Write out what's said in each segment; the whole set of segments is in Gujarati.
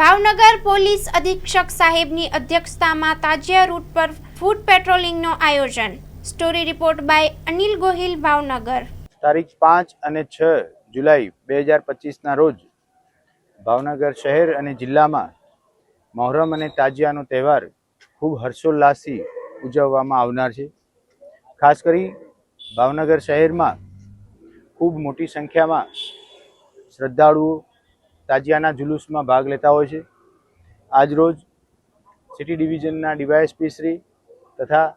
ભાવનગર પોલીસ અધિક્ષક સાહેબની અધ્યક્ષતામાં તાજિયા રૂટ પર ફૂડ પેટ્રોલિંગનું આયોજન। Story report by Anil Gohil, Bhavnagar. તારીખ 5 અને 6 જુલાઈ 2025ના રોજ ભાવનગર શહેર અને જિલ્લામાં મહોરમ અને તાજિયાનો તહેવાર ખૂબ હર્ષોલ્લાસથી ઉજવવામાં આવનાર છે। ખાસ કરી ભાવનગર શહેરમાં ખૂબ મોટી સંખ્યામાં શ્રદ્ધાળુઓ તાજિયાના જુલુસમાં ભાગ લેતા હોય છે। આજરોજ સિટી ડિવિઝનના ડીવાયએસપી શ્રી તથા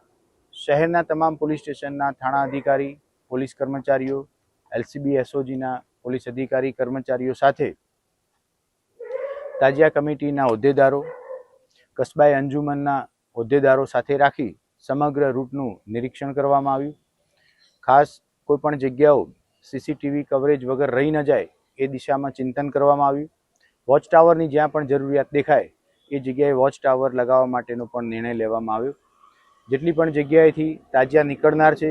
શહેરના તમામ પોલીસ સ્ટેશનના થાણા અધિકારી, પોલીસ કર્મચારીઓ, એલસીબી એસઓજીના પોલીસ અધિકારી કર્મચારીઓ સાથે તાજિયા કમિટીના હોદ્દેદારો, કસ્બાઈ અંજુમનના હોદ્દેદારો સાથે રાખી સમગ્ર રૂટનું નિરીક્ષણ કરવામાં આવ્યું। ખાસ કોઈપણ જગ્યાઓ સીસીટીવી કવરેજ વગર રહી ન જાય એ દિશામાં ચિંતન કરવામાં આવ્યું। વોચ ટાવરની જ્યાં પણ જરૂરિયાત દેખાય એ જગ્યાએ વોચ ટાવર લગાવવા માટેનો પણ નિર્ણય લેવામાં આવ્યો। જેટલી પણ જગ્યાએથી તાજિયા નીકળનાર છે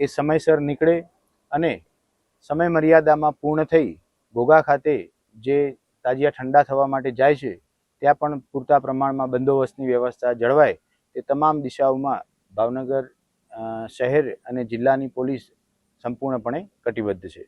એ સમયસર નીકળે અને સમય મર્યાદામાં પૂર્ણ થઈ ઘોઘા ખાતે જે તાજિયા ઠંડા થવા માટે જાય છે ત્યાં પણ પૂરતા પ્રમાણમાં બંદોબસ્તની વ્યવસ્થા જળવાય તે તમામ દિશાઓમાં ભાવનગર શહેર અને જિલ્લાની પોલીસ સંપૂર્ણપણે કટિબદ્ધ છે।